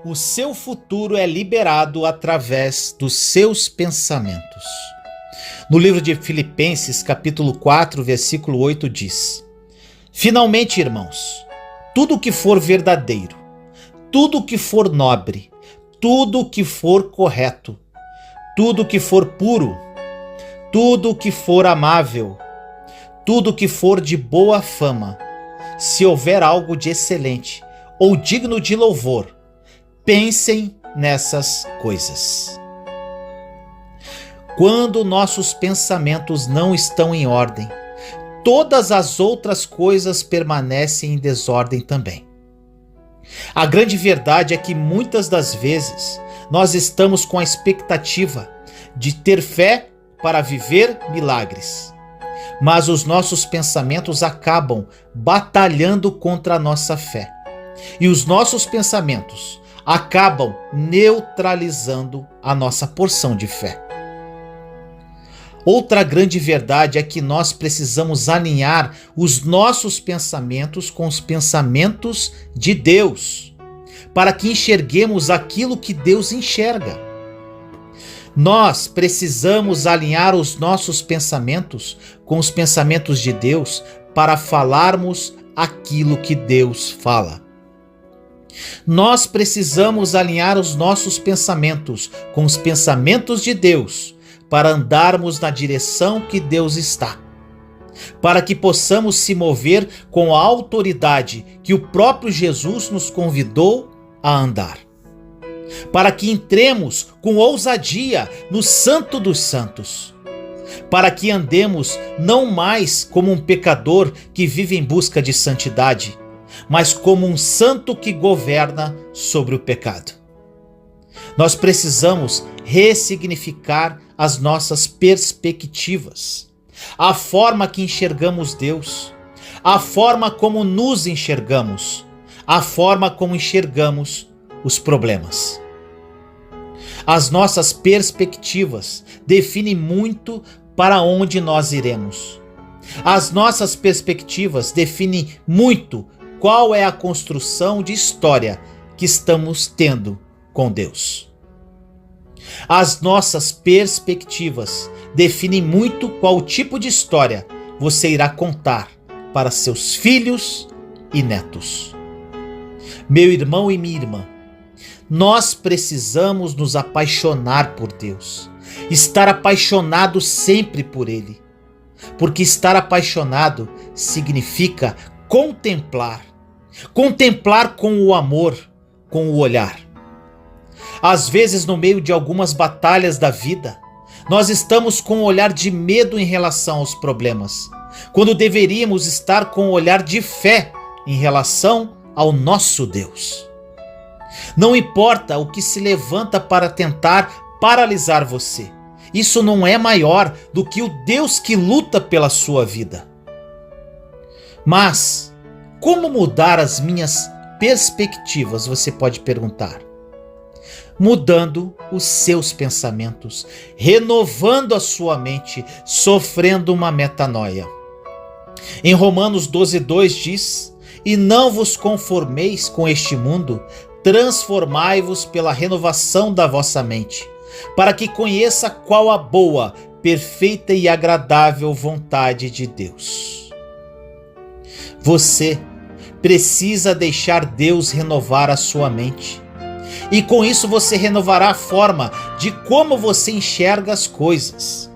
O seu futuro é liberado através dos seus pensamentos. No livro de Filipenses, capítulo 4, versículo 8 diz: Finalmente, irmãos, tudo que for verdadeiro, tudo que for nobre, tudo que for correto, tudo que for puro, tudo que for amável, tudo que for de boa fama, se houver algo de excelente ou digno de louvor, pensem nessas coisas. Quando nossos pensamentos não estão em ordem, todas as outras coisas permanecem em desordem também. A grande verdade é que muitas das vezes nós estamos com a expectativa de ter fé para viver milagres, mas os nossos pensamentos acabam batalhando contra a nossa fé, e os nossos pensamentos acabam neutralizando a nossa porção de fé. Outra grande verdade é que nós precisamos alinhar os nossos pensamentos com os pensamentos de Deus, para que enxerguemos aquilo que Deus enxerga. Nós precisamos alinhar os nossos pensamentos com os pensamentos de Deus para falarmos aquilo que Deus fala. Nós precisamos alinhar os nossos pensamentos com os pensamentos de Deus para andarmos na direção que Deus está, para que possamos se mover com a autoridade que o próprio Jesus nos convidou a andar, para que entremos com ousadia no Santo dos Santos, para que andemos não mais como um pecador que vive em busca de santidade, mas como um santo que governa sobre o pecado. Nós precisamos ressignificar as nossas perspectivas, a forma que enxergamos Deus, a forma como nos enxergamos, a forma como enxergamos os problemas. As nossas perspectivas definem muito para onde nós iremos. As nossas perspectivas definem muito qual é a construção de história que estamos tendo com Deus. As nossas perspectivas definem muito qual tipo de história você irá contar para seus filhos e netos. Meu irmão e minha irmã, nós precisamos nos apaixonar por Deus, estar apaixonado sempre por Ele, porque estar apaixonado significa contemplar com o amor, com o olhar. Às vezes, no meio de algumas batalhas da vida, nós estamos com um olhar de medo em relação aos problemas, quando deveríamos estar com um olhar de fé em relação ao nosso Deus. Não importa o que se levanta para tentar paralisar você, isso não é maior do que o Deus que luta pela sua vida. Mas, como mudar as minhas perspectivas, você pode perguntar? Mudando os seus pensamentos, renovando a sua mente, sofrendo uma metanoia. Em Romanos 12:2 diz: E não vos conformeis com este mundo, transformai-vos pela renovação da vossa mente, para que conheça qual a boa, perfeita e agradável vontade de Deus. Você precisa deixar Deus renovar a sua mente. E com isso você renovará a forma de como você enxerga as coisas.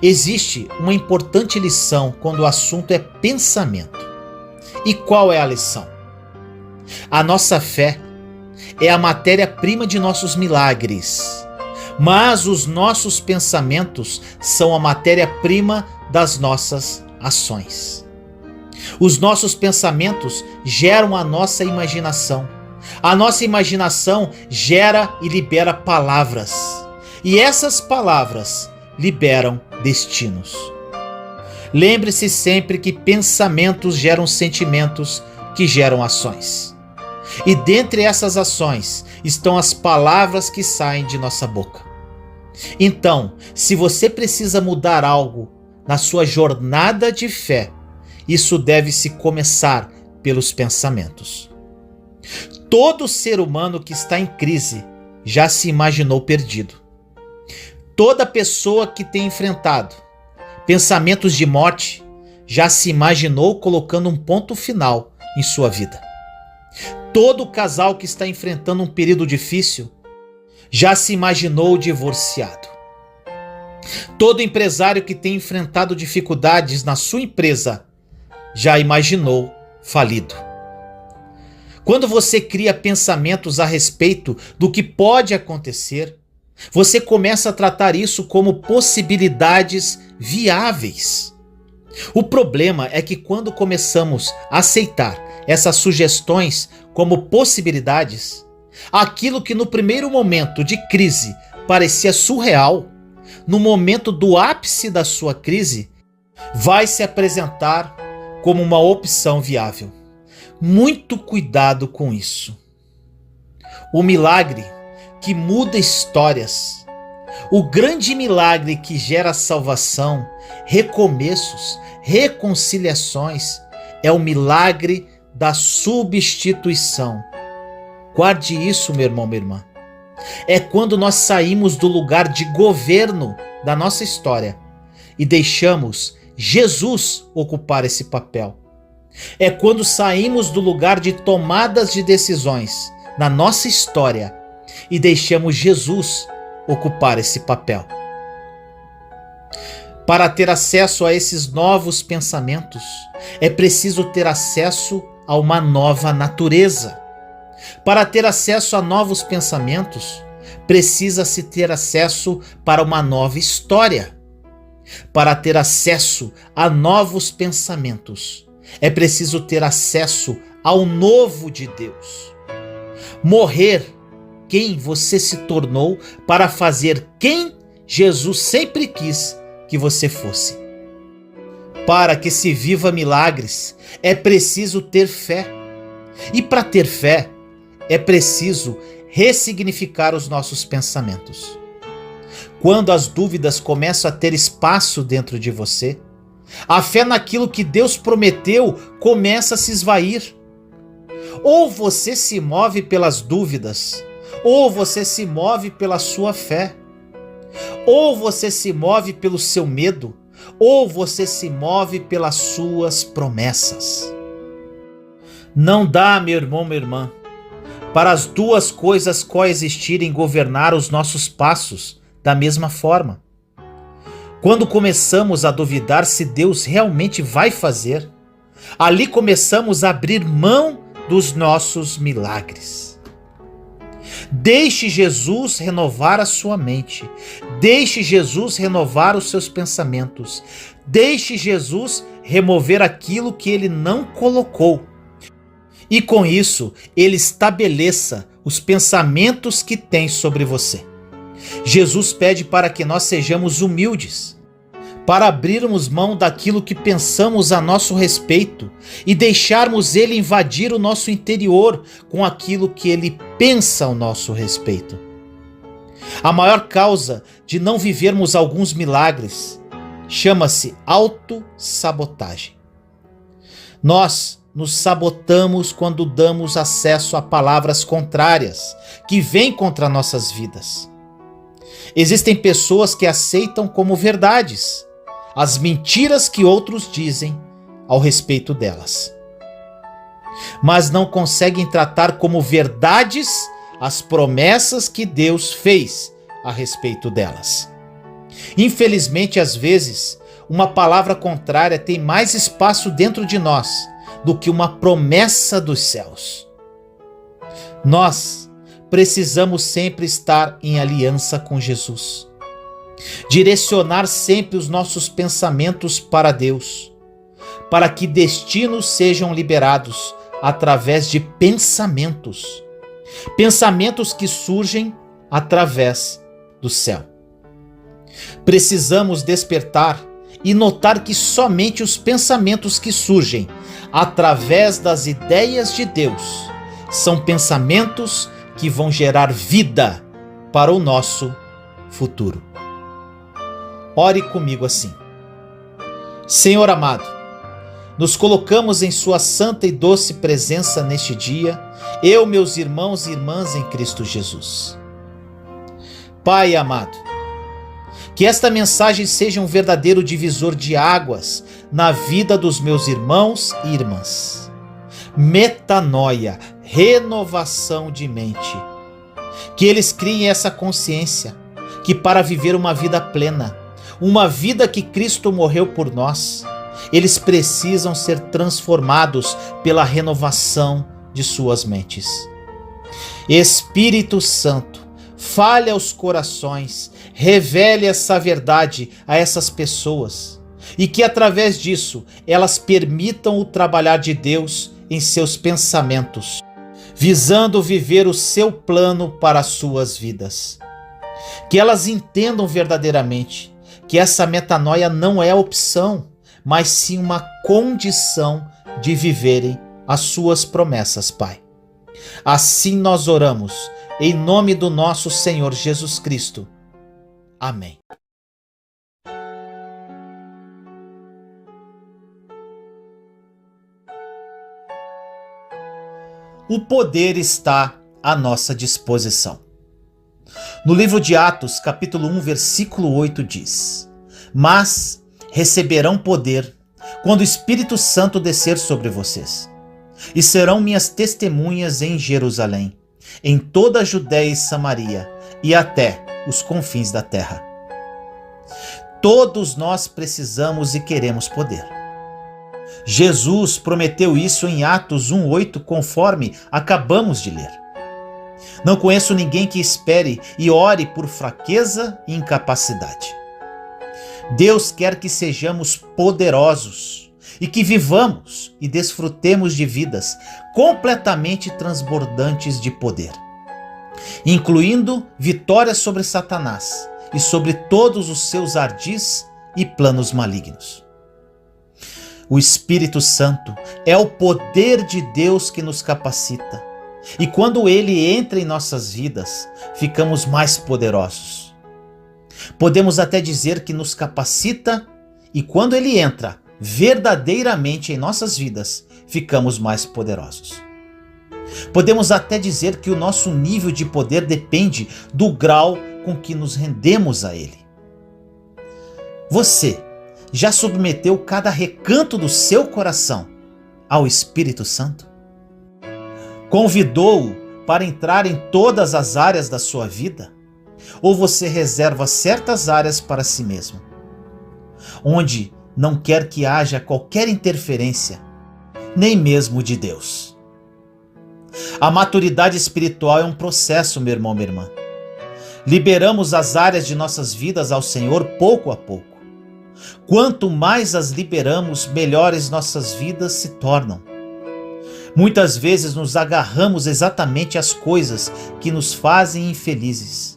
Existe uma importante lição quando o assunto é pensamento. E qual é a lição? A nossa fé é a matéria-prima de nossos milagres, mas os nossos pensamentos são a matéria-prima das nossas ações. Os nossos pensamentos geram a nossa imaginação. A nossa imaginação gera e libera palavras. E essas palavras liberam destinos. Lembre-se sempre que pensamentos geram sentimentos que geram ações. E dentre essas ações estão as palavras que saem de nossa boca. Então, se você precisa mudar algo na sua jornada de fé, isso deve se começar pelos pensamentos. Todo ser humano que está em crise já se imaginou perdido. Toda pessoa que tem enfrentado pensamentos de morte já se imaginou colocando um ponto final em sua vida. Todo casal que está enfrentando um período difícil já se imaginou divorciado. Todo empresário que tem enfrentado dificuldades na sua empresa já imaginou falido. Quando você cria pensamentos a respeito do que pode acontecer, você começa a tratar isso como possibilidades viáveis. O problema é que quando começamos a aceitar essas sugestões como possibilidades, aquilo que no primeiro momento de crise parecia surreal, no momento do ápice da sua crise, vai se apresentar como uma opção viável. Muito cuidado com isso. O milagre que muda histórias, o grande milagre que gera salvação, recomeços, reconciliações, é o milagre da substituição. Guarde isso, meu irmão, minha irmã. É quando nós saímos do lugar de governo da nossa história e deixamos Jesus ocupar esse papel. É quando saímos do lugar de tomadas de decisões na nossa história e deixamos Jesus ocupar esse papel. Para ter acesso a esses novos pensamentos, é preciso ter acesso a uma nova natureza. Para ter acesso a novos pensamentos, precisa-se ter acesso para uma nova história. Para ter acesso a novos pensamentos, é preciso ter acesso ao novo de Deus. Morrer quem você se tornou para fazer quem Jesus sempre quis que você fosse. Para que se viva milagres, é preciso ter fé. E para ter fé, é preciso ressignificar os nossos pensamentos. Quando as dúvidas começam a ter espaço dentro de você, a fé naquilo que Deus prometeu começa a se esvair. Ou você se move pelas dúvidas, ou você se move pela sua fé. Ou você se move pelo seu medo, ou você se move pelas suas promessas. Não dá, meu irmão, minha irmã, para as duas coisas coexistirem e governar os nossos passos da mesma forma. Quando começamos a duvidar se Deus realmente vai fazer, ali começamos a abrir mão dos nossos milagres. Deixe Jesus renovar a sua mente. Deixe Jesus renovar os seus pensamentos. Deixe Jesus remover aquilo que ele não colocou. E com isso, ele estabeleça os pensamentos que tem sobre você. Jesus pede para que nós sejamos humildes, para abrirmos mão daquilo que pensamos a nosso respeito e deixarmos ele invadir o nosso interior com aquilo que ele pensa ao nosso respeito. A maior causa de não vivermos alguns milagres chama-se autossabotagem. Nós nos sabotamos quando damos acesso a palavras contrárias que vêm contra nossas vidas. Existem pessoas que aceitam como verdades as mentiras que outros dizem ao respeito delas, mas não conseguem tratar como verdades as promessas que Deus fez a respeito delas. Infelizmente, às vezes, uma palavra contrária tem mais espaço dentro de nós do que uma promessa dos céus. Nós precisamos sempre estar em aliança com Jesus. Direcionar sempre os nossos pensamentos para Deus, para que destinos sejam liberados através de pensamentos. Pensamentos que surgem através do céu. Precisamos despertar e notar que somente os pensamentos que surgem através das ideias de Deus são pensamentos que vão gerar vida para o nosso futuro. Ore comigo assim. Senhor amado, nos colocamos em sua santa e doce presença neste dia eu, meus irmãos e irmãs em Cristo Jesus. Pai amado, que esta mensagem seja um verdadeiro divisor de águas na vida dos meus irmãos e irmãs. Metanoia, renovação de mente. Que eles criem essa consciência que para viver uma vida plena, uma vida que Cristo morreu por nós, eles precisam ser transformados pela renovação de suas mentes. Espírito Santo, fale aos corações, revele essa verdade a essas pessoas e que através disso elas permitam o trabalhar de Deus em seus pensamentos, visando viver o seu plano para as suas vidas. Que elas entendam verdadeiramente que essa metanoia não é opção, mas sim uma condição de viverem as suas promessas, Pai. Assim nós oramos, em nome do nosso Senhor Jesus Cristo. Amém. O poder está à nossa disposição. No livro de Atos, capítulo 1, versículo 8 diz: Mas receberão poder quando o Espírito Santo descer sobre vocês, e serão minhas testemunhas em Jerusalém, em toda a Judéia e Samaria, e até os confins da terra. Todos nós precisamos e queremos poder. Jesus prometeu isso em Atos 1:8, conforme acabamos de ler. Não conheço ninguém que espere e ore por fraqueza e incapacidade. Deus quer que sejamos poderosos e que vivamos e desfrutemos de vidas completamente transbordantes de poder, incluindo vitórias sobre Satanás e sobre todos os seus ardis e planos malignos. O Espírito Santo é o poder de Deus que nos capacita, e quando ele entra em nossas vidas, ficamos mais poderosos. Podemos até dizer que nos capacita, e quando ele entra verdadeiramente em nossas vidas, ficamos mais poderosos. Podemos até dizer que o nosso nível de poder depende do grau com que nos rendemos a ele. Você já submeteu cada recanto do seu coração ao Espírito Santo? Convidou-o para entrar em todas as áreas da sua vida? Ou você reserva certas áreas para si mesmo, onde não quer que haja qualquer interferência, nem mesmo de Deus? A maturidade espiritual é um processo, meu irmão, minha irmã. Liberamos as áreas de nossas vidas ao Senhor pouco a pouco. Quanto mais as liberamos, melhores nossas vidas se tornam. Muitas vezes nos agarramos exatamente às coisas que nos fazem infelizes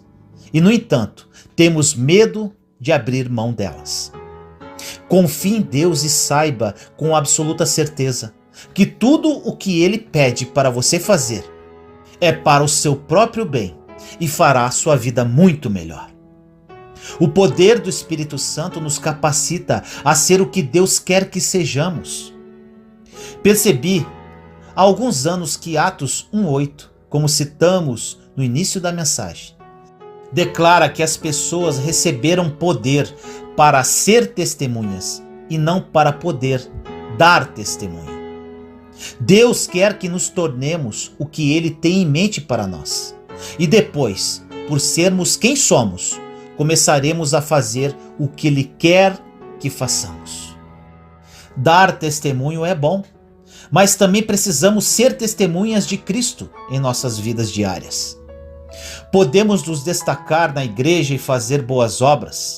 e, no entanto, temos medo de abrir mão delas. Confie em Deus e saiba com absoluta certeza que tudo o que Ele pede para você fazer é para o seu próprio bem e fará a sua vida muito melhor. O poder do Espírito Santo nos capacita a ser o que Deus quer que sejamos. Percebi há alguns anos que Atos 1:8, como citamos no início da mensagem, declara que as pessoas receberam poder para ser testemunhas e não para poder dar testemunho. Deus quer que nos tornemos o que Ele tem em mente para nós. E depois, por sermos quem somos, começaremos a fazer o que Ele quer que façamos. Dar testemunho é bom, mas também precisamos ser testemunhas de Cristo em nossas vidas diárias. Podemos nos destacar na igreja e fazer boas obras,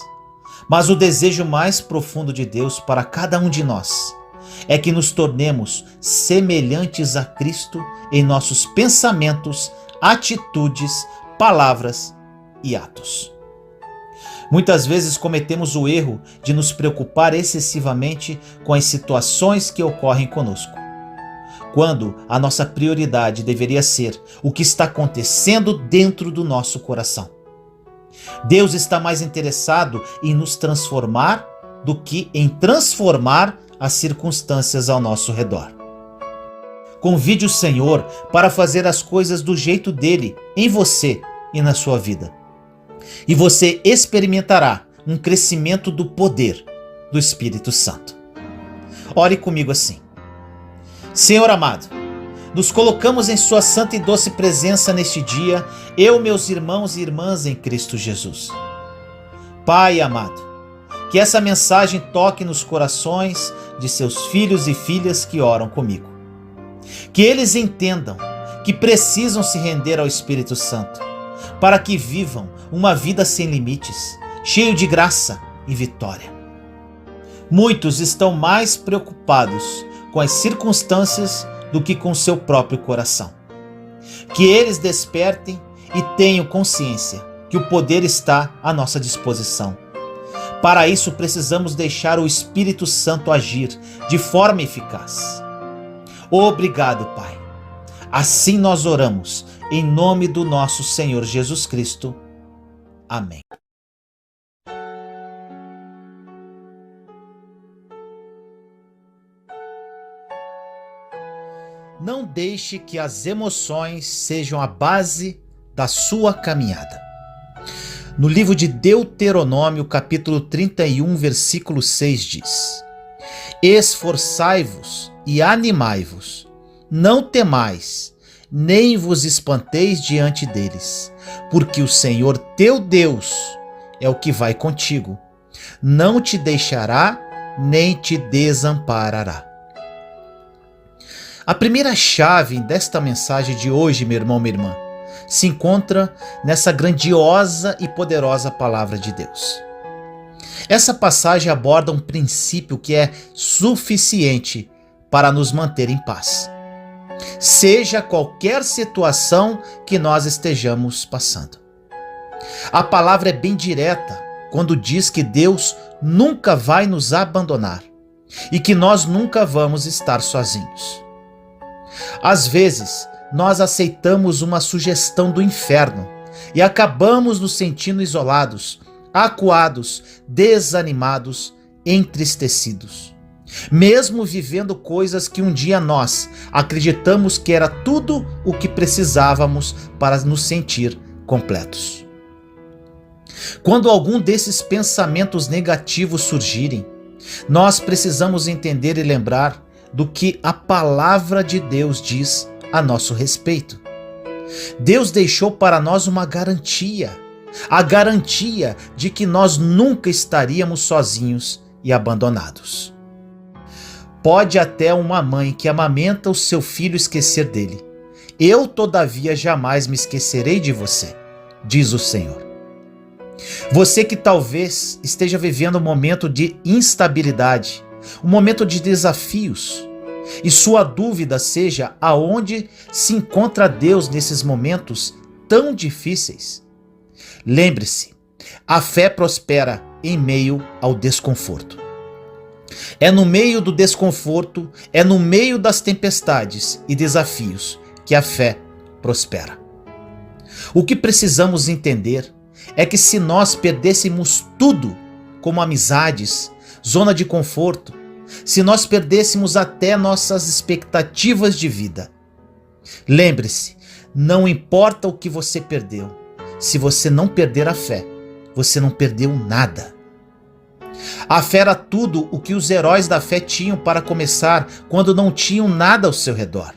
mas o desejo mais profundo de Deus para cada um de nós é que nos tornemos semelhantes a Cristo em nossos pensamentos, atitudes, palavras e atos. Muitas vezes cometemos o erro de nos preocupar excessivamente com as situações que ocorrem conosco, quando a nossa prioridade deveria ser o que está acontecendo dentro do nosso coração. Deus está mais interessado em nos transformar do que em transformar as circunstâncias ao nosso redor. Convide o Senhor para fazer as coisas do jeito dele, em você e na sua vida. E você experimentará um crescimento do poder do Espírito Santo. Ore comigo assim. Senhor amado, nos colocamos em sua santa e doce presença neste dia, eu, meus irmãos e irmãs em Cristo Jesus. Pai amado, que essa mensagem toque nos corações de seus filhos e filhas que oram comigo. Que eles entendam que precisam se render ao Espírito Santo, para que vivam uma vida sem limites, cheio de graça e vitória. Muitos estão mais preocupados com as circunstâncias do que com seu próprio coração. Que eles despertem e tenham consciência que o poder está à nossa disposição. Para isso, precisamos deixar o Espírito Santo agir de forma eficaz. Obrigado, Pai. Assim nós oramos, em nome do nosso Senhor Jesus Cristo. Amém. Não deixe que as emoções sejam a base da sua caminhada. No livro de Deuteronômio, capítulo 31, versículo 6 diz: Esforçai-vos e animai-vos, não temais, nem vos espanteis diante deles, porque o Senhor teu Deus é o que vai contigo, não te deixará, nem te desamparará. A primeira chave desta mensagem de hoje, meu irmão, minha irmã, se encontra nessa grandiosa e poderosa palavra de Deus. Essa passagem aborda um princípio que é suficiente para nos manter em paz, seja qualquer situação que nós estejamos passando. A palavra é bem direta quando diz que Deus nunca vai nos abandonar e que nós nunca vamos estar sozinhos. Às vezes, nós aceitamos uma sugestão do inferno e acabamos nos sentindo isolados, acuados, desanimados, entristecidos, mesmo vivendo coisas que um dia nós acreditamos que era tudo o que precisávamos para nos sentir completos. Quando algum desses pensamentos negativos surgirem, nós precisamos entender e lembrar do que a palavra de Deus diz a nosso respeito. Deus deixou para nós uma garantia, a garantia de que nós nunca estaríamos sozinhos e abandonados. Pode até uma mãe que amamenta o seu filho esquecer dele. Eu, todavia, jamais me esquecerei de você, diz o Senhor. Você que talvez esteja vivendo um momento de instabilidade, um momento de desafios, e sua dúvida seja aonde se encontra Deus nesses momentos tão difíceis. Lembre-se, a fé prospera em meio ao desconforto. É no meio do desconforto, é no meio das tempestades e desafios que a fé prospera. O que precisamos entender é que se nós perdêssemos tudo, como amizades, zona de conforto, se nós perdêssemos até nossas expectativas de vida, lembre-se, não importa o que você perdeu, se você não perder a fé, você não perdeu nada. A fé era tudo o que os heróis da fé tinham para começar quando não tinham nada ao seu redor.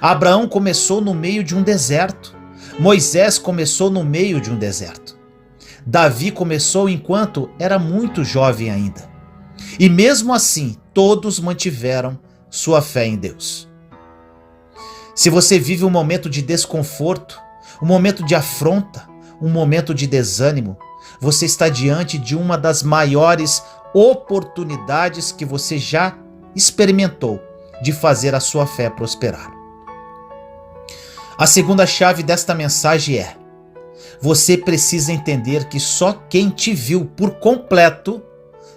Abraão começou no meio de um deserto. Moisés começou no meio de um deserto. Davi começou enquanto era muito jovem ainda. E mesmo assim, todos mantiveram sua fé em Deus. Se você vive um momento de desconforto, um momento de afronta, um momento de desânimo, você está diante de uma das maiores oportunidades que você já experimentou de fazer a sua fé prosperar. A segunda chave desta mensagem é: você precisa entender que só quem te viu por completo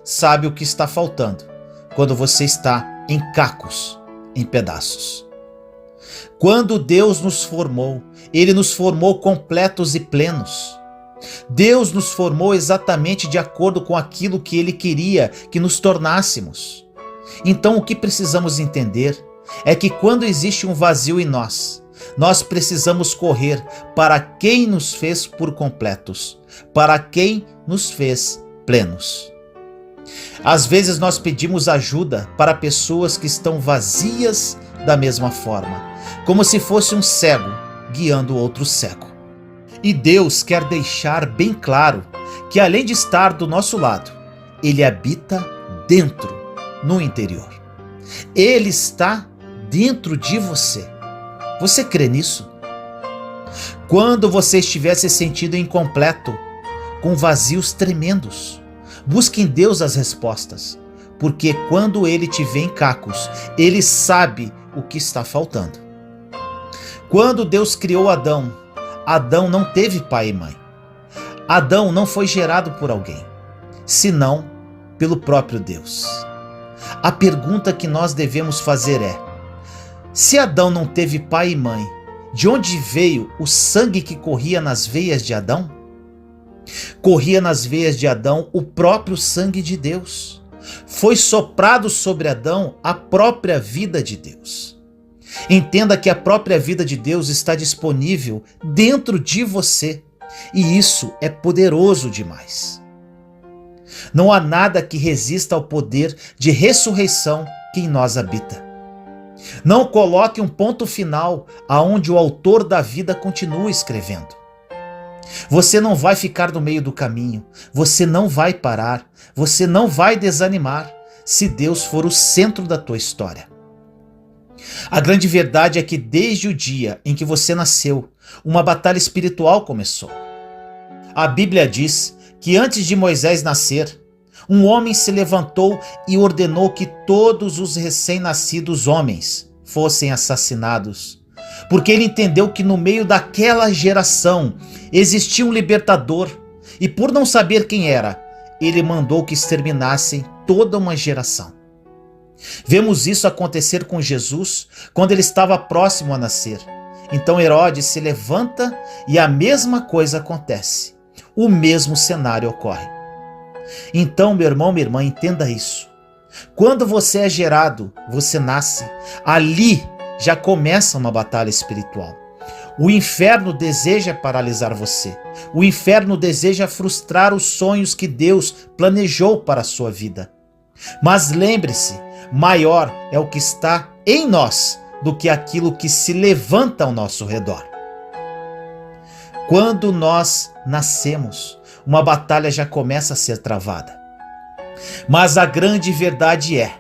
sabe o que está faltando quando você está em cacos, em pedaços. Quando Deus nos formou, Ele nos formou completos e plenos. Deus nos formou exatamente de acordo com aquilo que Ele queria que nos tornássemos. Então, o que precisamos entender é que quando existe um vazio em nós, nós precisamos correr para quem nos fez por completos, para quem nos fez plenos. Às vezes nós pedimos ajuda para pessoas que estão vazias da mesma forma, como se fosse um cego guiando outro cego. E Deus quer deixar bem claro que, além de estar do nosso lado, Ele habita dentro, no interior. Ele está dentro de você. Você crê nisso? Quando você estiver se sentindo incompleto, com vazios tremendos, busque em Deus as respostas, porque quando Ele te vê em cacos, Ele sabe o que está faltando. Quando Deus criou Adão, Adão não teve pai e mãe. Adão não foi gerado por alguém, senão pelo próprio Deus. A pergunta que nós devemos fazer é: se Adão não teve pai e mãe, de onde veio o sangue que corria nas veias de Adão? Corria nas veias de Adão o próprio sangue de Deus. Foi soprado sobre Adão a própria vida de Deus. Entenda que a própria vida de Deus está disponível dentro de você, e isso é poderoso demais. Não há nada que resista ao poder de ressurreição que em nós habita. Não coloque um ponto final aonde o autor da vida continua escrevendo. Você não vai ficar no meio do caminho, você não vai parar, você não vai desanimar se Deus for o centro da tua história. A grande verdade é que desde o dia em que você nasceu, uma batalha espiritual começou. A Bíblia diz que antes de Moisés nascer, um homem se levantou e ordenou que todos os recém-nascidos homens fossem assassinados, porque ele entendeu que no meio daquela geração existia um libertador, e por não saber quem era, ele mandou que exterminassem toda uma geração. Vemos isso acontecer com Jesus quando ele estava próximo a nascer. Então Herodes se levanta e a mesma coisa acontece. O mesmo cenário ocorre. Então, meu irmão, minha irmã, entenda isso. Quando você é gerado, você nasce. Ali já começa uma batalha espiritual. O inferno deseja paralisar você. O inferno deseja frustrar os sonhos que Deus planejou para a sua vida. Mas lembre-se, maior é o que está em nós do que aquilo que se levanta ao nosso redor. Quando nós nascemos, uma batalha já começa a ser travada. Mas a grande verdade é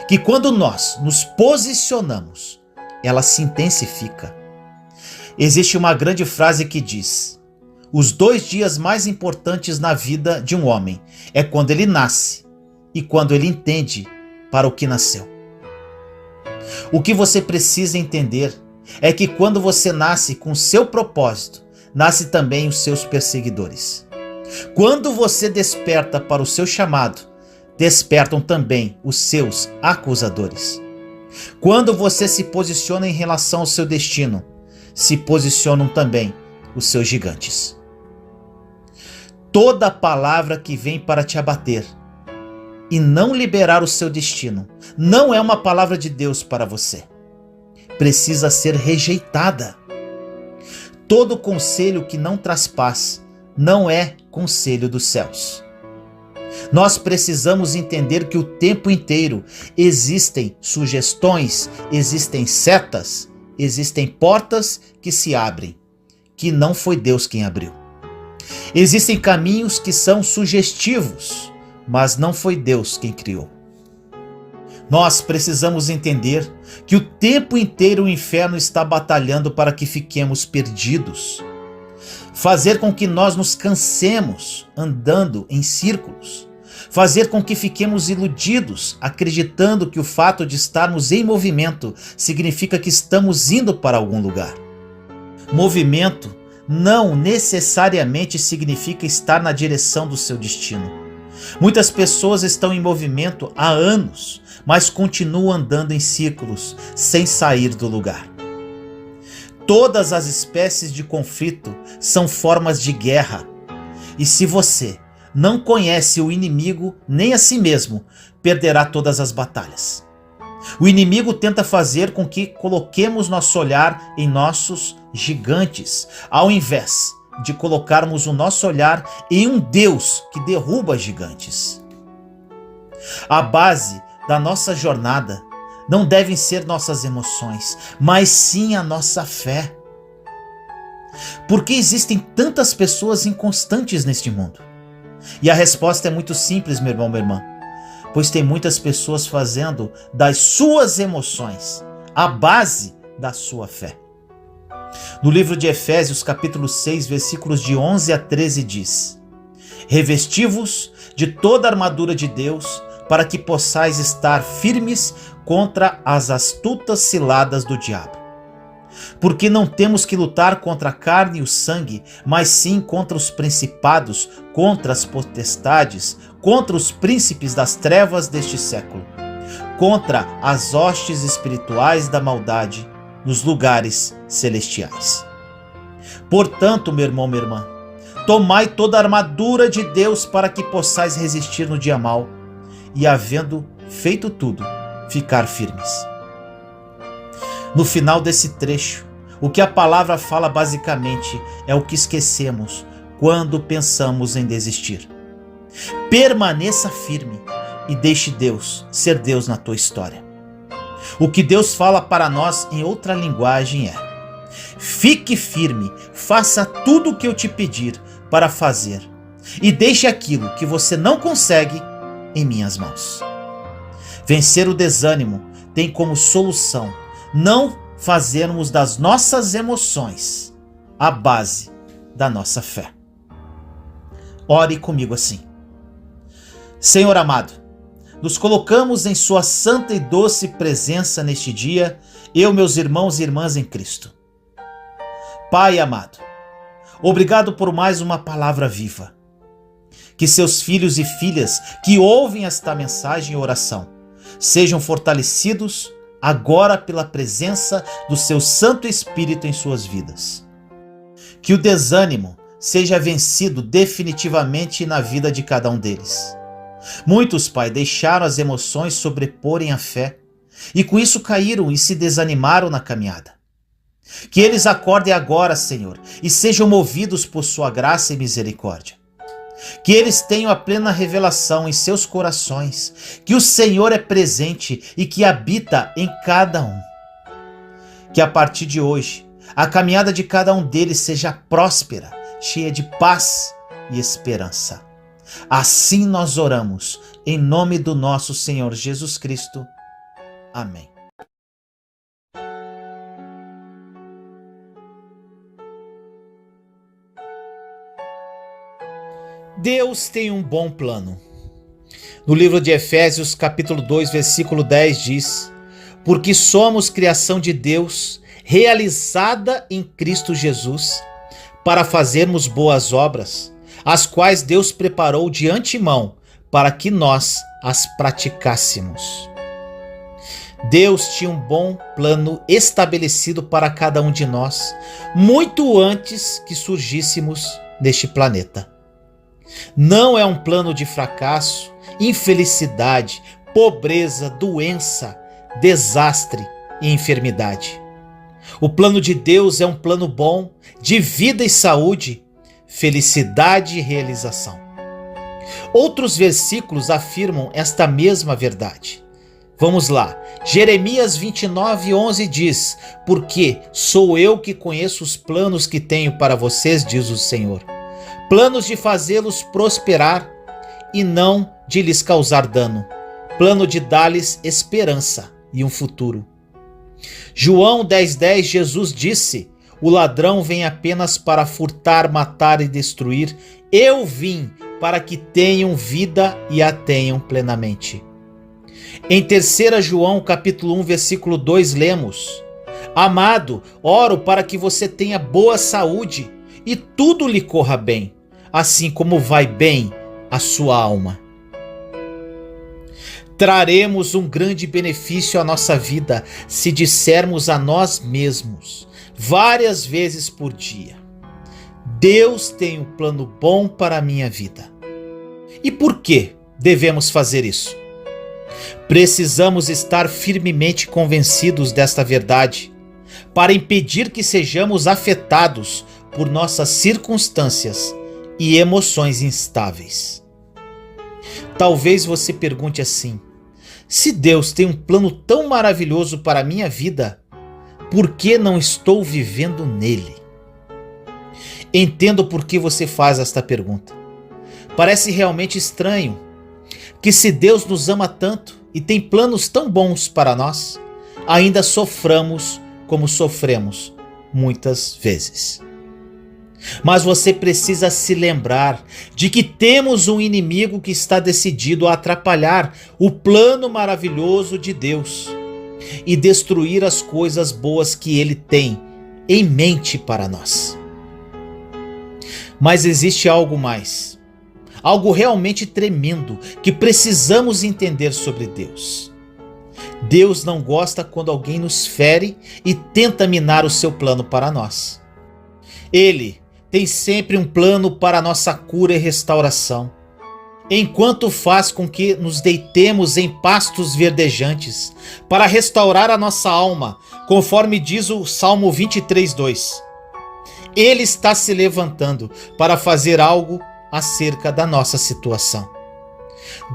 que quando nós nos posicionamos, ela se intensifica. Existe uma grande frase que diz: os 2 dias mais importantes na vida de um homem é quando ele nasce e quando ele entende para o que nasceu. O que você precisa entender é que quando você nasce com seu propósito, nasce também os seus perseguidores. Quando você desperta para o seu chamado, despertam também os seus acusadores. Quando você se posiciona em relação ao seu destino, se posicionam também os seus gigantes. Toda palavra que vem para te abater e não liberar o seu destino não é uma palavra de Deus para você. Precisa ser rejeitada. Todo conselho que não traz paz não é conselho dos céus. Nós precisamos entender que o tempo inteiro existem sugestões, existem setas, existem portas que se abrem, que não foi Deus quem abriu. Existem caminhos que são sugestivos, mas não foi Deus quem criou. Nós precisamos entender que o tempo inteiro o inferno está batalhando para que fiquemos perdidos. Fazer com que nós nos cansemos andando em círculos. Fazer com que fiquemos iludidos, acreditando que o fato de estarmos em movimento significa que estamos indo para algum lugar. Movimento não necessariamente significa estar na direção do seu destino. Muitas pessoas estão em movimento há anos, mas continuam andando em círculos, sem sair do lugar. Todas as espécies de conflito são formas de guerra. E se você não conhece o inimigo nem a si mesmo, perderá todas as batalhas. O inimigo tenta fazer com que coloquemos nosso olhar em nossos gigantes, ao invés de colocarmos o nosso olhar em um Deus que derruba gigantes. A base da nossa jornada não devem ser nossas emoções, mas sim a nossa fé. Por que existem tantas pessoas inconstantes neste mundo? E a resposta é muito simples, meu irmão, minha irmã. Pois tem muitas pessoas fazendo das suas emoções a base da sua fé. No livro de Efésios, capítulo 6, versículos de 11 a 13 diz: Revesti-vos de toda a armadura de Deus, para que possais estar firmes contra as astutas ciladas do diabo. Porque não temos que lutar contra a carne e o sangue, mas sim contra os principados, contra as potestades, contra os príncipes das trevas deste século, contra as hostes espirituais da maldade nos lugares celestiais. Portanto, meu irmão, minha irmã, tomai toda a armadura de Deus para que possais resistir no dia mau e, havendo feito tudo, ficar firmes. No final desse trecho, o que a palavra fala basicamente é o que esquecemos quando pensamos em desistir. Permaneça firme e deixe Deus ser Deus na tua história. O que Deus fala para nós em outra linguagem é: fique firme, faça tudo o que eu te pedir para fazer e deixe aquilo que você não consegue em minhas mãos. Vencer o desânimo tem como solução não fazermos das nossas emoções a base da nossa fé. Ore comigo assim: Senhor amado, nos colocamos em sua santa e doce presença neste dia, eu, meus irmãos e irmãs em Cristo. Pai amado, obrigado por mais uma palavra viva. Que seus filhos e filhas que ouvem esta mensagem e oração sejam fortalecidos agora pela presença do seu Santo Espírito em suas vidas. Que o desânimo seja vencido definitivamente na vida de cada um deles. Muitos, Pai, deixaram as emoções sobreporem a fé e com isso caíram e se desanimaram na caminhada. Que eles acordem agora, Senhor, e sejam movidos por sua graça e misericórdia. Que eles tenham a plena revelação em seus corações que o Senhor é presente e que habita em cada um. Que a partir de hoje, a caminhada de cada um deles seja próspera, cheia de paz e esperança. Assim nós oramos, em nome do nosso Senhor Jesus Cristo. Amém. Deus tem um bom plano. No livro de Efésios, capítulo 2, versículo 10 diz: Porque somos criação de Deus, realizada em Cristo Jesus, para fazermos boas obras, as quais Deus preparou de antemão para que nós as praticássemos. Deus tinha um bom plano estabelecido para cada um de nós, muito antes que surgíssemos neste planeta. Não é um plano de fracasso, infelicidade, pobreza, doença, desastre e enfermidade. O plano de Deus é um plano bom, de vida e saúde, felicidade e realização. Outros versículos afirmam esta mesma verdade. Vamos lá. Jeremias 29:11 diz: Porque sou eu que conheço os planos que tenho para vocês, diz o Senhor. Planos de fazê-los prosperar e não de lhes causar dano. Plano de dar-lhes esperança e um futuro. João 10:10, Jesus disse: O ladrão vem apenas para furtar, matar e destruir. Eu vim para que tenham vida e a tenham plenamente. Em 3 João capítulo 1, versículo 2, lemos: Amado, oro para que você tenha boa saúde e tudo lhe corra bem, assim como vai bem a sua alma. Traremos um grande benefício à nossa vida se dissermos a nós mesmos, várias vezes por dia: Deus tem um plano bom para a minha vida. E por que devemos fazer isso? Precisamos estar firmemente convencidos desta verdade para impedir que sejamos afetados por nossas circunstâncias e emoções instáveis. Talvez você pergunte assim: se Deus tem um plano tão maravilhoso para a minha vida, por que não estou vivendo nele? Entendo por que você faz esta pergunta. Parece realmente estranho que, se Deus nos ama tanto e tem planos tão bons para nós, ainda soframos como sofremos muitas vezes. Mas você precisa se lembrar de que temos um inimigo que está decidido a atrapalhar o plano maravilhoso de Deus e destruir as coisas boas que Ele tem em mente para nós. Mas existe algo mais, algo realmente tremendo que precisamos entender sobre Deus. Deus não gosta quando alguém nos fere e tenta minar o seu plano para nós. Ele tem sempre um plano para a nossa cura e restauração, enquanto faz com que nos deitemos em pastos verdejantes para restaurar a nossa alma, conforme diz o Salmo 23:2. Ele está se levantando para fazer algo acerca da nossa situação.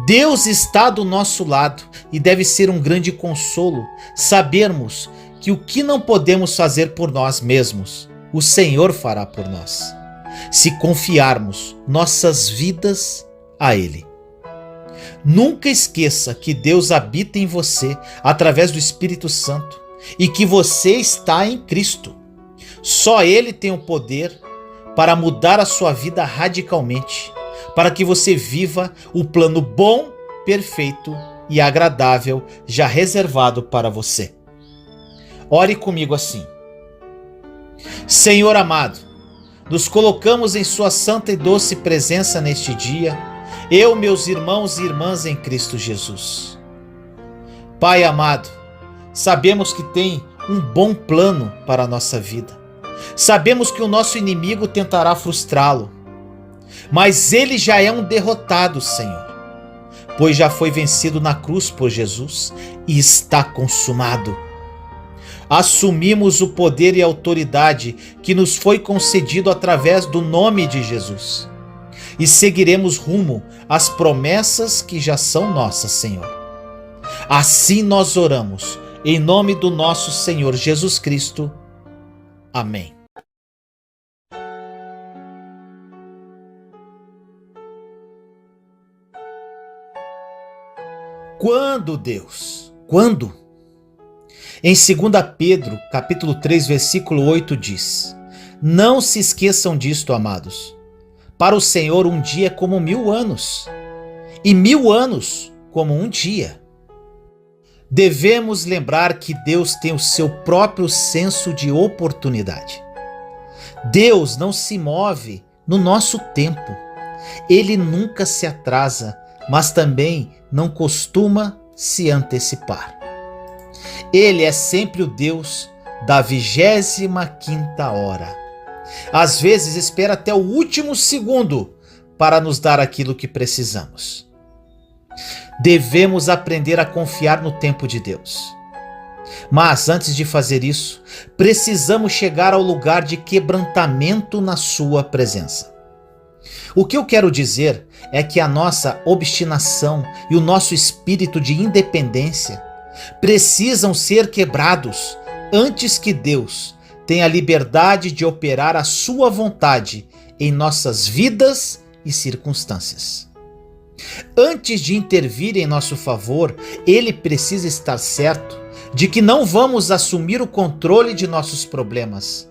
Deus está do nosso lado e deve ser um grande consolo sabermos que o que não podemos fazer por nós mesmos, o Senhor fará por nós, se confiarmos nossas vidas a Ele. Nunca esqueça que Deus habita em você através do Espírito Santo e que você está em Cristo. Só Ele tem o poder para mudar a sua vida radicalmente, para que você viva o plano bom, perfeito e agradável já reservado para você. Ore comigo assim: Senhor amado, nos colocamos em sua santa e doce presença neste dia, eu, meus irmãos e irmãs em Cristo Jesus. Pai amado, sabemos que tem um bom plano para a nossa vida. Sabemos que o nosso inimigo tentará frustrá-lo, mas ele já é um derrotado, Senhor, pois já foi vencido na cruz por Jesus e está consumado. Assumimos o poder e a autoridade que nos foi concedido através do nome de Jesus e seguiremos rumo às promessas que já são nossas, Senhor. Assim nós oramos, em nome do nosso Senhor Jesus Cristo. Amém. Quando, Deus? Quando? Em 2 Pedro, capítulo 3, versículo 8 diz: não se esqueçam disto, amados. Para o Senhor um dia é como 1000 anos, e 1000 anos como um dia. Devemos lembrar que Deus tem o seu próprio senso de oportunidade. Deus não se move no nosso tempo. Ele nunca se atrasa, mas também não costuma se antecipar. Ele é sempre o Deus da 25ª hora. Às vezes espera até o último segundo para nos dar aquilo que precisamos. Devemos aprender a confiar no tempo de Deus. Mas antes de fazer isso, precisamos chegar ao lugar de quebrantamento na sua presença. O que eu quero dizer é que a nossa obstinação e o nosso espírito de independência precisam ser quebrados antes que Deus tenha liberdade de operar a sua vontade em nossas vidas e circunstâncias. Antes de intervir em nosso favor, Ele precisa estar certo de que não vamos assumir o controle de nossos problemas,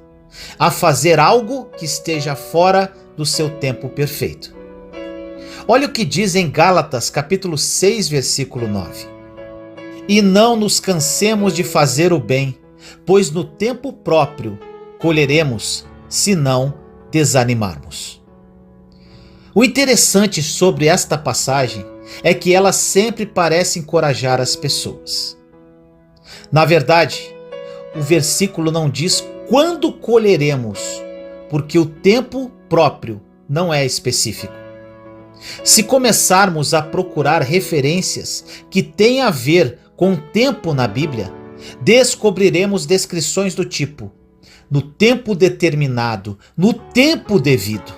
a fazer algo que esteja fora do seu tempo perfeito. Olha o que diz em Gálatas, capítulo 6, versículo 9. E não nos cansemos de fazer o bem, pois no tempo próprio colheremos, se não desanimarmos. O interessante sobre esta passagem é que ela sempre parece encorajar as pessoas. Na verdade, o versículo não diz quando colheremos, porque o tempo próprio não é específico. Se começarmos a procurar referências que têm a ver com o tempo na Bíblia, descobriremos descrições do tipo: no tempo determinado, no tempo devido.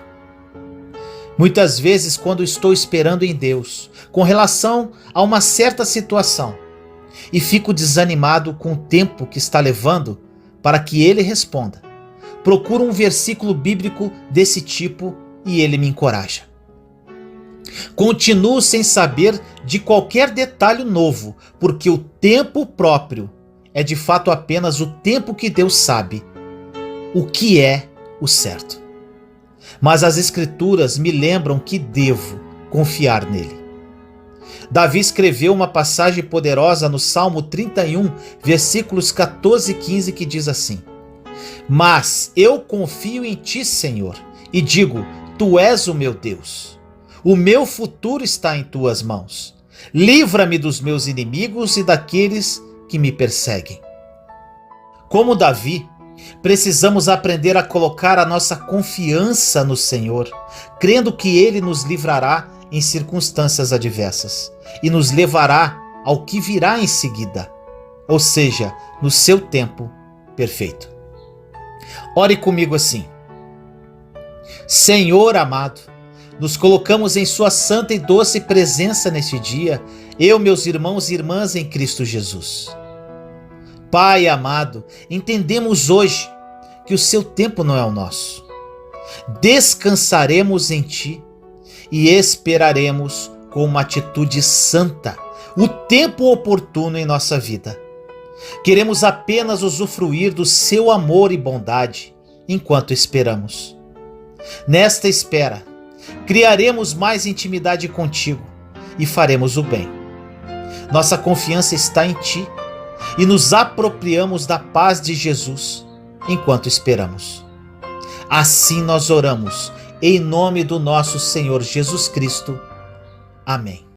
Muitas vezes, quando estou esperando em Deus com relação a uma certa situação e fico desanimado com o tempo que está levando para que Ele responda, procuro um versículo bíblico desse tipo e ele me encoraja. Continuo sem saber de qualquer detalhe novo, porque o tempo próprio é de fato apenas o tempo que Deus sabe o que é o certo. Mas as Escrituras me lembram que devo confiar nele. Davi escreveu uma passagem poderosa no Salmo 31, versículos 14 e 15, que diz assim: Mas eu confio em ti, Senhor, e digo, tu és o meu Deus. O meu futuro está em tuas mãos. Livra-me dos meus inimigos e daqueles que me perseguem. Como Davi, precisamos aprender a colocar a nossa confiança no Senhor, crendo que Ele nos livrará em circunstâncias adversas e nos levará ao que virá em seguida, ou seja, no seu tempo perfeito. Ore comigo assim: Senhor amado, nos colocamos em sua santa e doce presença neste dia, eu, meus irmãos e irmãs em Cristo Jesus. Pai amado, entendemos hoje que o seu tempo não é o nosso. Descansaremos em ti e esperaremos com uma atitude santa o tempo oportuno em nossa vida. Queremos apenas usufruir do seu amor e bondade enquanto esperamos. Nesta espera, criaremos mais intimidade contigo e faremos o bem. Nossa confiança está em ti e nos apropriamos da paz de Jesus enquanto esperamos. Assim nós oramos, em nome do nosso Senhor Jesus Cristo. Amém.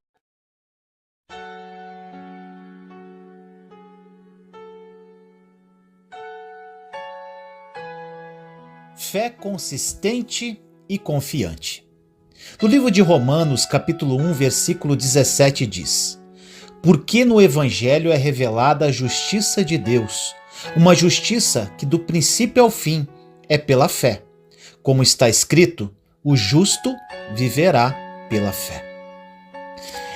Fé consistente e confiante. No livro de Romanos, capítulo 1, versículo 17 diz: Porque no Evangelho é revelada a justiça de Deus, uma justiça que do princípio ao fim é pela fé. Como está escrito, o justo viverá pela fé.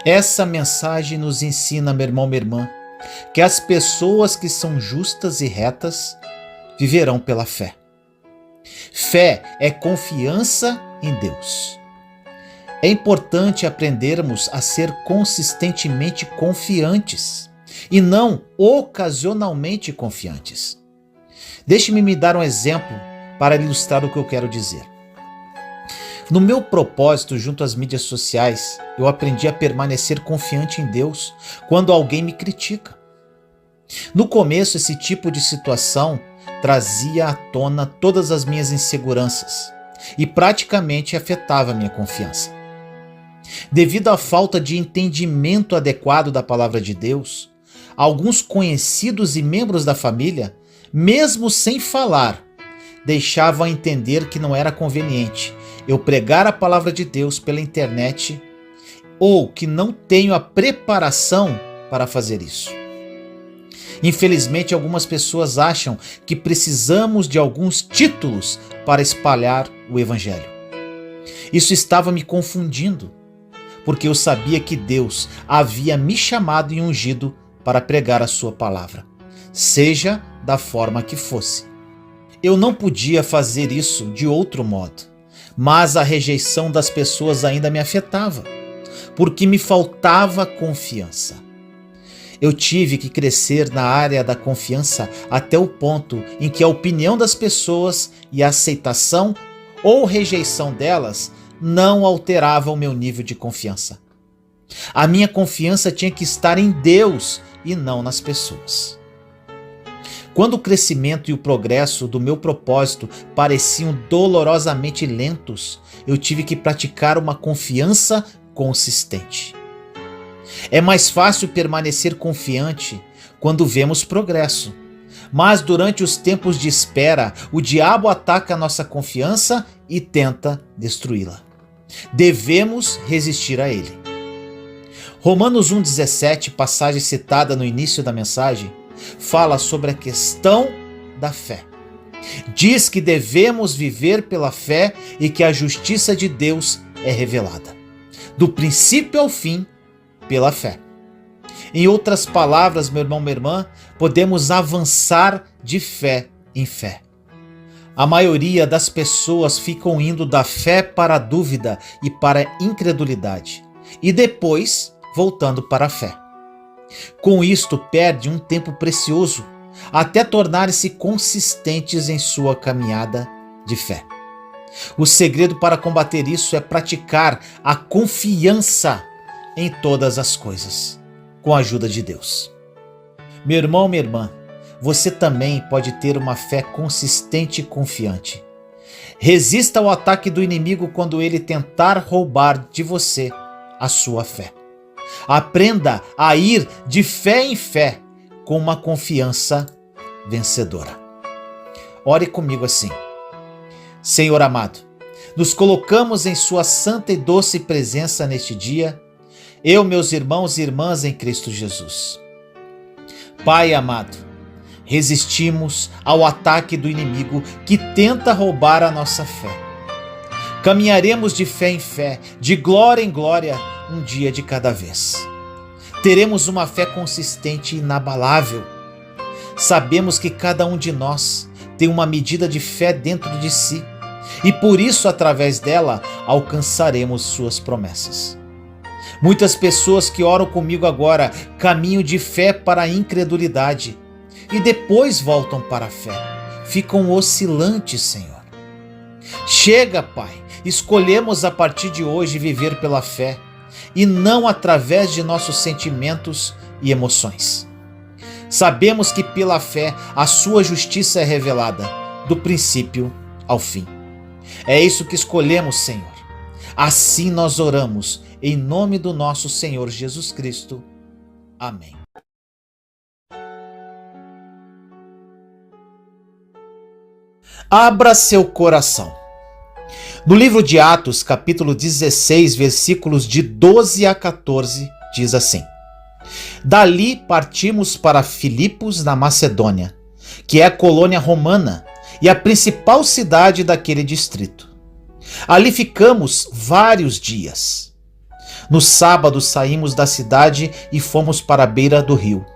Essa mensagem nos ensina, meu irmão, minha irmã, que as pessoas que são justas e retas viverão pela fé. Fé é confiança em Deus. É importante aprendermos a ser consistentemente confiantes e não ocasionalmente confiantes. Deixe-me me dar um exemplo para ilustrar o que eu quero dizer. No meu propósito junto às mídias sociais, eu aprendi a permanecer confiante em Deus quando alguém me critica. No começo, esse tipo de situação trazia à tona todas as minhas inseguranças e praticamente afetava a minha confiança. Devido à falta de entendimento adequado da palavra de Deus, alguns conhecidos e membros da família, mesmo sem falar, deixavam a entender que não era conveniente eu pregar a palavra de Deus pela internet ou que não tenho a preparação para fazer isso. Infelizmente, algumas pessoas acham que precisamos de alguns títulos para espalhar o Evangelho. Isso estava me confundindo, porque eu sabia que Deus havia me chamado e ungido para pregar a sua palavra, seja da forma que fosse. Eu não podia fazer isso de outro modo, mas a rejeição das pessoas ainda me afetava, porque me faltava confiança. Eu tive que crescer na área da confiança até o ponto em que a opinião das pessoas e a aceitação ou rejeição delas não alteravam o meu nível de confiança. A minha confiança tinha que estar em Deus e não nas pessoas. Quando o crescimento e o progresso do meu propósito pareciam dolorosamente lentos, eu tive que praticar uma confiança consistente. É mais fácil permanecer confiante quando vemos progresso, mas durante os tempos de espera, o diabo ataca a nossa confiança e tenta destruí-la. Devemos resistir a ele. Romanos 1,17, passagem citada no início da mensagem, fala sobre a questão da fé. Diz que devemos viver pela fé e que a justiça de Deus é revelada, do princípio ao fim, pela fé. Em outras palavras, meu irmão, minha irmã, podemos avançar de fé em fé. A maioria das pessoas ficam indo da fé para a dúvida e para a incredulidade, e depois voltando para a fé. Com isto, perde um tempo precioso, até tornarem-se consistentes em sua caminhada de fé. O segredo para combater isso é praticar a confiança em todas as coisas, com a ajuda de Deus. Meu irmão, minha irmã, você também pode ter uma fé consistente e confiante. Resista ao ataque do inimigo quando ele tentar roubar de você a sua fé. Aprenda a ir de fé em fé com uma confiança vencedora. Ore comigo assim. Senhor amado, nos colocamos em sua santa e doce presença neste dia, eu, meus irmãos e irmãs em Cristo Jesus. Pai amado, resistimos ao ataque do inimigo que tenta roubar a nossa fé. Caminharemos de fé em fé, de glória em glória, um dia de cada vez. Teremos uma fé consistente e inabalável. Sabemos que cada um de nós tem uma medida de fé dentro de si e por isso, através dela, alcançaremos suas promessas. Muitas pessoas que oram comigo agora caminham de fé para a incredulidade e depois voltam para a fé. Ficam oscilantes, Senhor. Chega, Pai, escolhemos a partir de hoje viver pela fé e não através de nossos sentimentos e emoções. Sabemos que pela fé a sua justiça é revelada, do princípio ao fim. É isso que escolhemos, Senhor. Assim nós oramos, em nome do nosso Senhor Jesus Cristo. Amém. Abra seu coração. No livro de Atos, capítulo 16, versículos de 12 a 14, diz assim: Dali partimos para Filipos, na Macedônia, que é a colônia romana e a principal cidade daquele distrito. Ali ficamos vários dias. No sábado saímos da cidade e fomos para a beira do rio,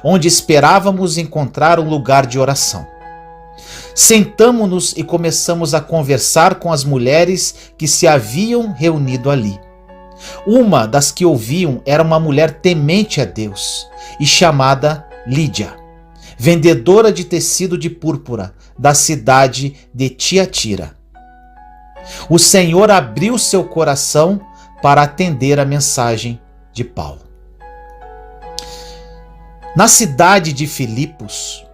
onde esperávamos encontrar um lugar de oração. Sentamo-nos e começamos a conversar com as mulheres que se haviam reunido ali. Uma das que ouviam era uma mulher temente a Deus e chamada Lídia, vendedora de tecido de púrpura da cidade de Tiatira. O Senhor abriu seu coração para atender a mensagem de Paulo. Na cidade de Filipos,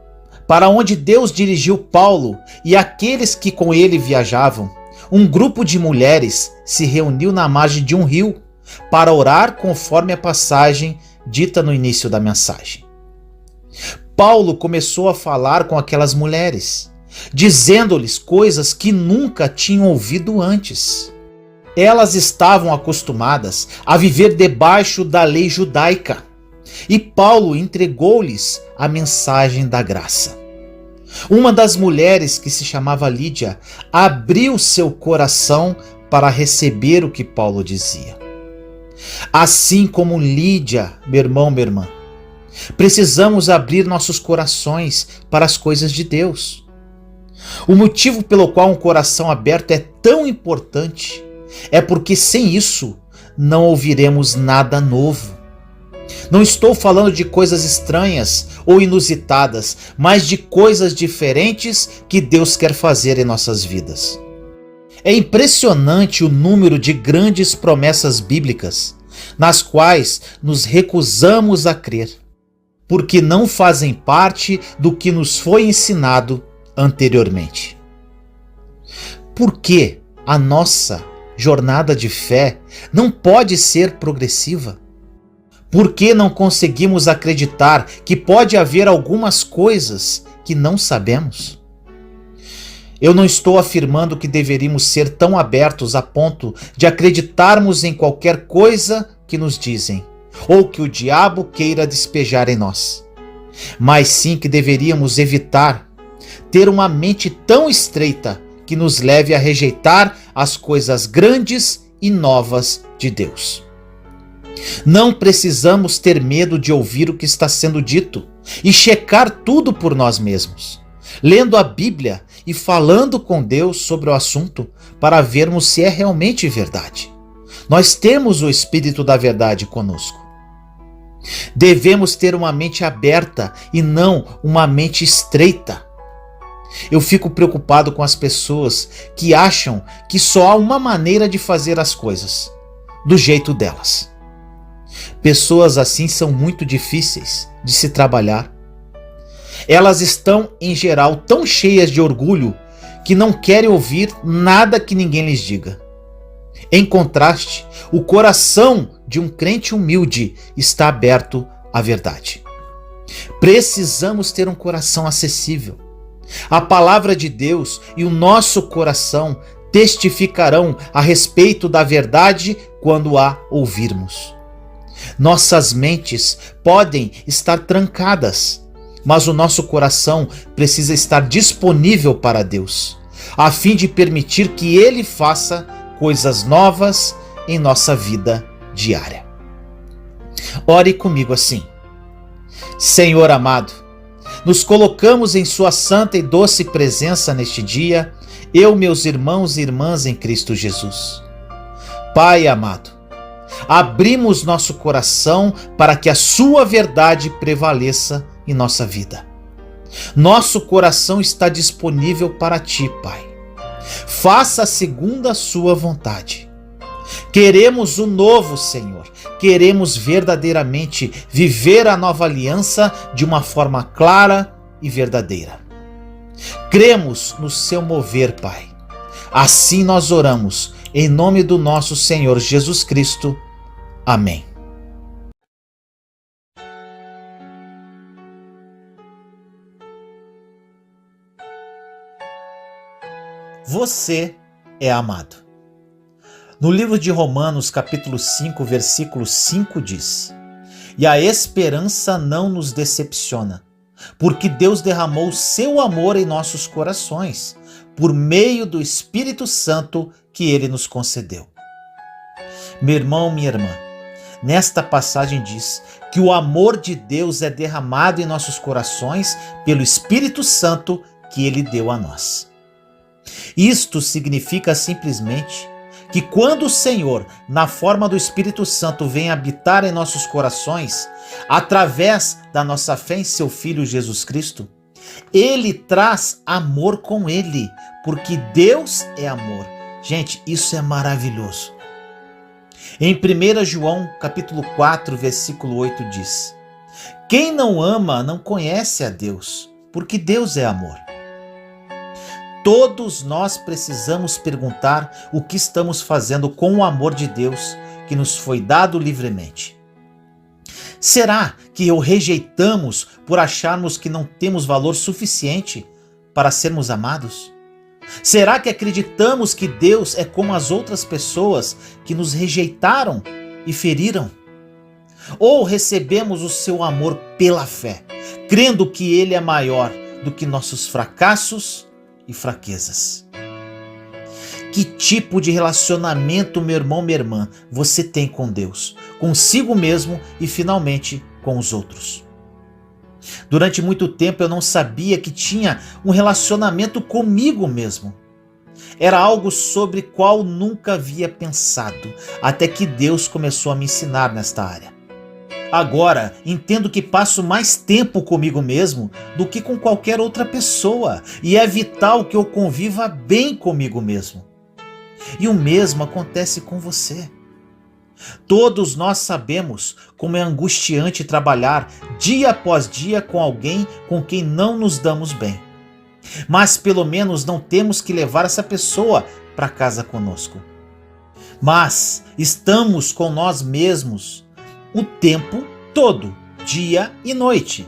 para onde Deus dirigiu Paulo e aqueles que com ele viajavam, um grupo de mulheres se reuniu na margem de um rio para orar conforme a passagem dita no início da mensagem. Paulo começou a falar com aquelas mulheres, dizendo-lhes coisas que nunca tinham ouvido antes. Elas estavam acostumadas a viver debaixo da lei judaica, e Paulo entregou-lhes a mensagem da graça. Uma das mulheres, que se chamava Lídia, abriu seu coração para receber o que Paulo dizia. Assim como Lídia, meu irmão, minha irmã, precisamos abrir nossos corações para as coisas de Deus. O motivo pelo qual um coração aberto é tão importante é porque sem isso não ouviremos nada novo. Não estou falando de coisas estranhas ou inusitadas, mas de coisas diferentes que Deus quer fazer em nossas vidas. É impressionante o número de grandes promessas bíblicas nas quais nos recusamos a crer, porque não fazem parte do que nos foi ensinado anteriormente. Por que a nossa jornada de fé não pode ser progressiva? Por que não conseguimos acreditar que pode haver algumas coisas que não sabemos? Eu não estou afirmando que deveríamos ser tão abertos a ponto de acreditarmos em qualquer coisa que nos dizem, ou que o diabo queira despejar em nós. Mas sim que deveríamos evitar ter uma mente tão estreita que nos leve a rejeitar as coisas grandes e novas de Deus. Não precisamos ter medo de ouvir o que está sendo dito e checar tudo por nós mesmos, lendo a Bíblia e falando com Deus sobre o assunto para vermos se é realmente verdade. Nós temos o Espírito da Verdade conosco. Devemos ter uma mente aberta e não uma mente estreita. Eu fico preocupado com as pessoas que acham que só há uma maneira de fazer as coisas, do jeito delas. Pessoas assim são muito difíceis de se trabalhar. Elas estão, em geral, tão cheias de orgulho que não querem ouvir nada que ninguém lhes diga. Em contraste, o coração de um crente humilde está aberto à verdade. Precisamos ter um coração acessível. A palavra de Deus e o nosso coração testificarão a respeito da verdade quando a ouvirmos. Nossas mentes podem estar trancadas, mas o nosso coração precisa estar disponível para Deus, a fim de permitir que Ele faça coisas novas em nossa vida diária. Ore comigo assim: Senhor amado, nos colocamos em Sua santa e doce presença neste dia, eu, meus irmãos e irmãs em Cristo Jesus. Pai amado, abrimos nosso coração para que a Sua verdade prevaleça em nossa vida. Nosso coração está disponível para Ti, Pai. Faça segundo a Sua vontade. Queremos o novo, Senhor. Queremos verdadeiramente viver a nova aliança de uma forma clara e verdadeira. Cremos no Seu mover, Pai. Assim nós oramos, em nome do nosso Senhor Jesus Cristo. Amém. Você é amado. No livro de Romanos, capítulo 5, versículo 5 diz: E a esperança não nos decepciona, porque Deus derramou seu amor em nossos corações, por meio do Espírito Santo que Ele nos concedeu. Meu irmão, minha irmã, nesta passagem diz que o amor de Deus é derramado em nossos corações pelo Espírito Santo que Ele deu a nós. Isto significa simplesmente que quando o Senhor, na forma do Espírito Santo, vem habitar em nossos corações, através da nossa fé em Seu Filho Jesus Cristo, Ele traz amor com Ele, porque Deus é amor. Gente, isso é maravilhoso. Em 1 João, capítulo 4, versículo 8 diz: Quem não ama não conhece a Deus, porque Deus é amor. Todos nós precisamos perguntar o que estamos fazendo com o amor de Deus que nos foi dado livremente. Será que o rejeitamos por acharmos que não temos valor suficiente para sermos amados? Será que acreditamos que Deus é como as outras pessoas que nos rejeitaram e feriram? Ou recebemos o seu amor pela fé, crendo que Ele é maior do que nossos fracassos e fraquezas? Que tipo de relacionamento, meu irmão, minha irmã, você tem com Deus, consigo mesmo e finalmente com os outros? Durante muito tempo eu não sabia que tinha um relacionamento comigo mesmo. Era algo sobre qual nunca havia pensado, até que Deus começou a me ensinar nesta área. Agora, entendo que passo mais tempo comigo mesmo do que com qualquer outra pessoa, e é vital que eu conviva bem comigo mesmo. E o mesmo acontece com você. Todos nós sabemos como é angustiante trabalhar dia após dia com alguém com quem não nos damos bem. Mas pelo menos não temos que levar essa pessoa para casa conosco. Mas estamos com nós mesmos o tempo todo, dia e noite.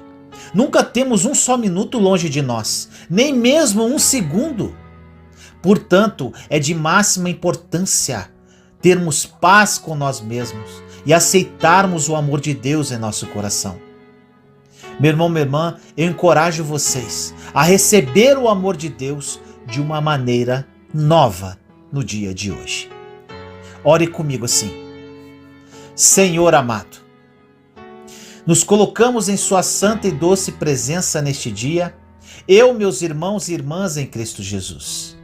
Nunca temos um só minuto longe de nós, nem mesmo um segundo. Portanto, é de máxima importância termos paz com nós mesmos e aceitarmos o amor de Deus em nosso coração. Meu irmão, minha irmã, eu encorajo vocês a receber o amor de Deus de uma maneira nova no dia de hoje. Ore comigo assim. Senhor amado, nos colocamos em sua santa e doce presença neste dia, eu, meus irmãos e irmãs em Cristo Jesus.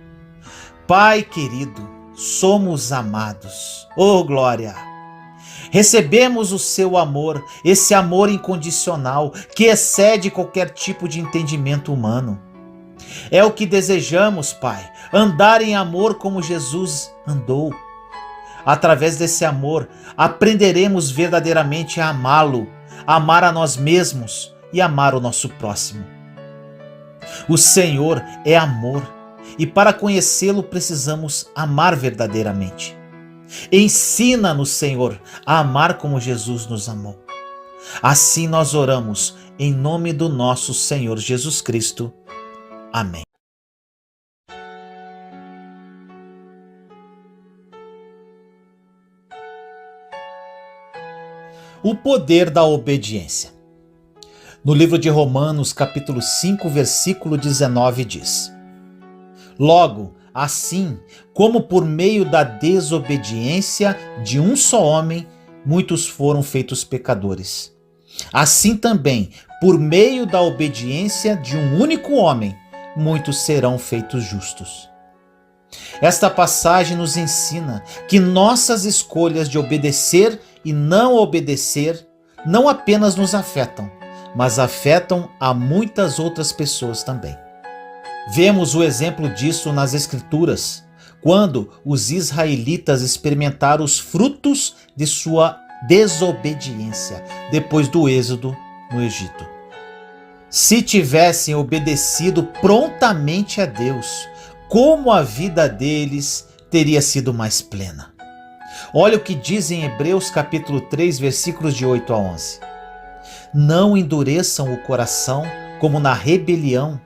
Pai querido, somos amados. Oh, glória! Recebemos o seu amor, esse amor incondicional que excede qualquer tipo de entendimento humano. É o que desejamos, Pai, andar em amor como Jesus andou. Através desse amor, aprenderemos verdadeiramente a amá-lo, amar a nós mesmos e amar o nosso próximo. O Senhor é amor e para conhecê-lo precisamos amar verdadeiramente. Ensina-nos, Senhor, a amar como Jesus nos amou. Assim nós oramos em nome do nosso Senhor Jesus Cristo. Amém. O poder da obediência. No livro de Romanos, capítulo 5, versículo 19 diz: Logo, assim como por meio da desobediência de um só homem, muitos foram feitos pecadores, assim também, por meio da obediência de um único homem, muitos serão feitos justos. Esta passagem nos ensina que nossas escolhas de obedecer e não obedecer não apenas nos afetam, mas afetam a muitas outras pessoas também. Vemos o exemplo disso nas Escrituras, quando os israelitas experimentaram os frutos de sua desobediência depois do êxodo no Egito. Se tivessem obedecido prontamente a Deus, como a vida deles teria sido mais plena. Olha o que diz em Hebreus capítulo 3, versículos de 8 a 11. Não endureçam o coração como na rebelião,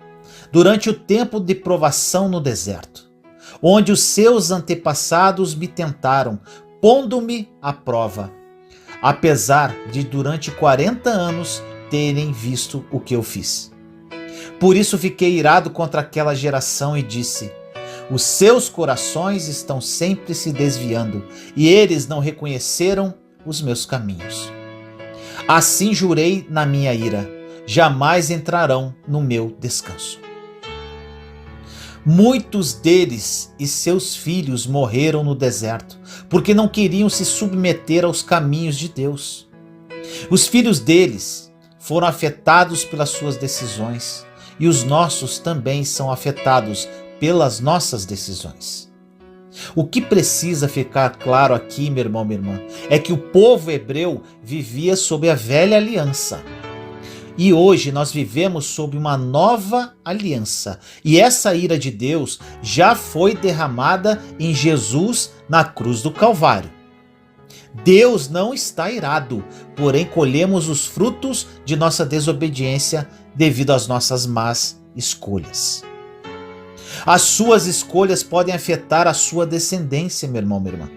durante o tempo de provação no deserto, onde os seus antepassados me tentaram, pondo-me à prova, apesar de durante 40 anos terem visto o que eu fiz. Por isso fiquei irado contra aquela geração e disse: os seus corações estão sempre se desviando, e eles não reconheceram os meus caminhos. Assim jurei na minha ira: jamais entrarão no meu descanso. Muitos deles e seus filhos morreram no deserto, porque não queriam se submeter aos caminhos de Deus. Os filhos deles foram afetados pelas suas decisões, e os nossos também são afetados pelas nossas decisões. O que precisa ficar claro aqui, meu irmão, minha irmã, é que o povo hebreu vivia sob a velha aliança. E hoje nós vivemos sob uma nova aliança. E essa ira de Deus já foi derramada em Jesus na cruz do Calvário. Deus não está irado, porém colhemos os frutos de nossa desobediência devido às nossas más escolhas. As suas escolhas podem afetar a sua descendência, meu irmão, minha irmã.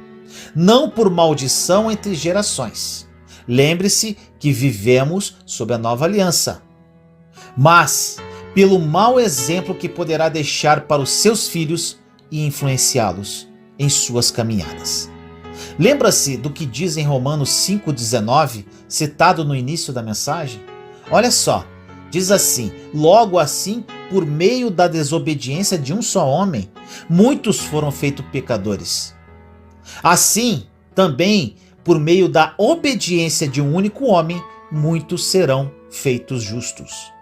Não por maldição entre gerações. Lembre-se que vivemos sob a nova aliança, mas pelo mau exemplo que poderá deixar para os seus filhos e influenciá-los em suas caminhadas. Lembra-se do que diz em Romanos 5,19, citado no início da mensagem? Olha só, diz assim: logo assim, por meio da desobediência de um só homem, muitos foram feitos pecadores. Assim, também, por meio da obediência de um único homem, muitos serão feitos justos.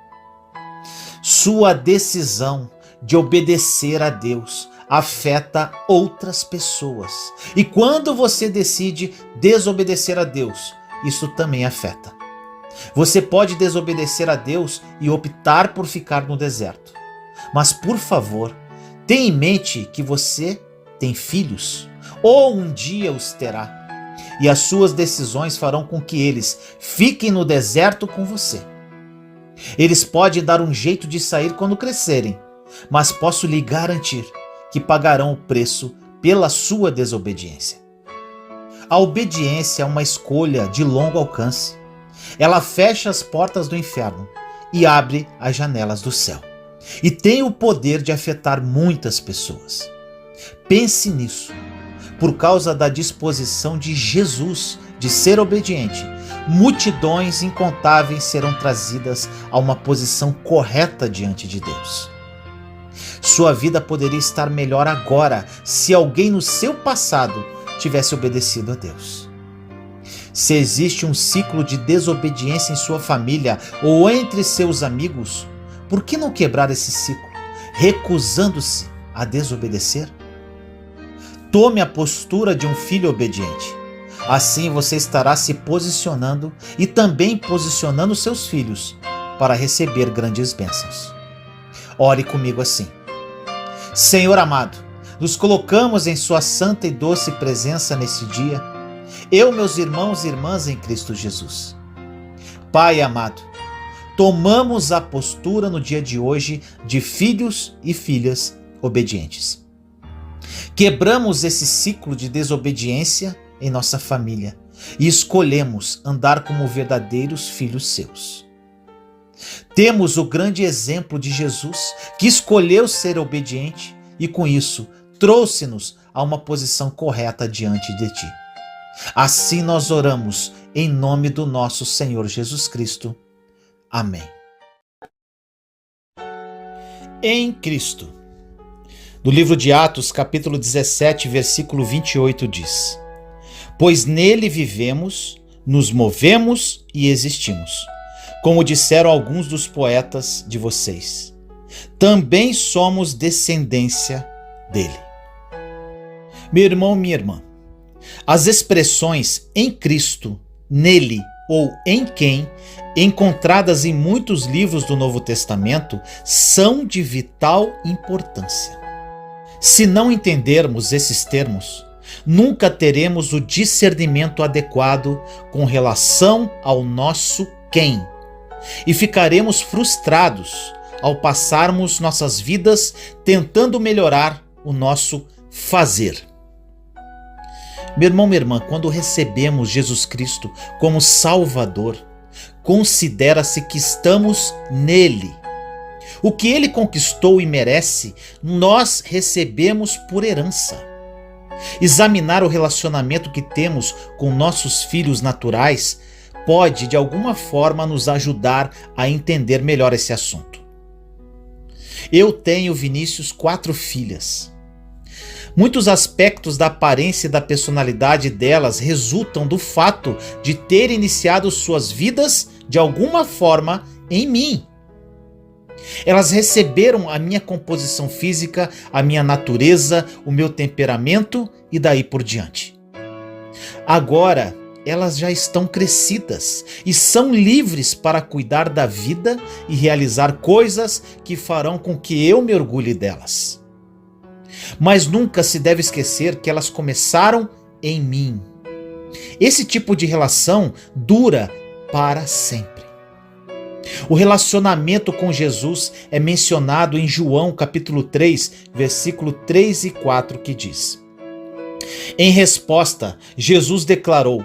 Sua decisão de obedecer a Deus afeta outras pessoas. E quando você decide desobedecer a Deus, isso também afeta. Você pode desobedecer a Deus e optar por ficar no deserto. Mas, por favor, tenha em mente que você tem filhos, ou um dia os terá. E as suas decisões farão com que eles fiquem no deserto com você. Eles podem dar um jeito de sair quando crescerem, mas posso lhe garantir que pagarão o preço pela sua desobediência. A obediência é uma escolha de longo alcance. Ela fecha as portas do inferno e abre as janelas do céu. E tem o poder de afetar muitas pessoas. Pense nisso. Por causa da disposição de Jesus de ser obediente, multidões incontáveis serão trazidas a uma posição correta diante de Deus. Sua vida poderia estar melhor agora se alguém no seu passado tivesse obedecido a Deus. Se existe um ciclo de desobediência em sua família ou entre seus amigos, por que não quebrar esse ciclo, recusando-se a desobedecer? Tome a postura de um filho obediente. Assim você estará se posicionando e também posicionando seus filhos para receber grandes bênçãos. Ore comigo assim. Senhor amado, nos colocamos em sua santa e doce presença nesse dia, eu, meus irmãos e irmãs em Cristo Jesus. Pai amado, tomamos a postura no dia de hoje de filhos e filhas obedientes. Quebramos esse ciclo de desobediência em nossa família e escolhemos andar como verdadeiros filhos seus. Temos o grande exemplo de Jesus, que escolheu ser obediente e com isso trouxe-nos a uma posição correta diante de ti. Assim nós oramos em nome do nosso Senhor Jesus Cristo. Amém. Em Cristo. No livro de Atos, capítulo 17, versículo 28 diz: Pois nele vivemos, nos movemos e existimos, como disseram alguns dos poetas de vocês. Também somos descendência dele. Meu irmão, minha irmã, as expressões em Cristo, nele ou em quem, encontradas em muitos livros do Novo Testamento, são de vital importância. Se não entendermos esses termos, nunca teremos o discernimento adequado com relação ao nosso quem e ficaremos frustrados ao passarmos nossas vidas tentando melhorar o nosso fazer. Meu irmão, minha irmã, quando recebemos Jesus Cristo como Salvador, considera-se que estamos nele. O que ele conquistou e merece, nós recebemos por herança. Examinar o relacionamento que temos com nossos filhos naturais pode, de alguma forma, nos ajudar a entender melhor esse assunto. Eu tenho, Vinícius, 4 filhas. Muitos aspectos da aparência e da personalidade delas resultam do fato de ter iniciado suas vidas, de alguma forma, em mim. Elas receberam a minha composição física, a minha natureza, o meu temperamento e daí por diante. Agora, elas já estão crescidas e são livres para cuidar da vida e realizar coisas que farão com que eu me orgulhe delas. Mas nunca se deve esquecer que elas começaram em mim. Esse tipo de relação dura para sempre. O relacionamento com Jesus é mencionado em João capítulo 3, versículo 3 e 4, que diz: Em resposta, Jesus declarou: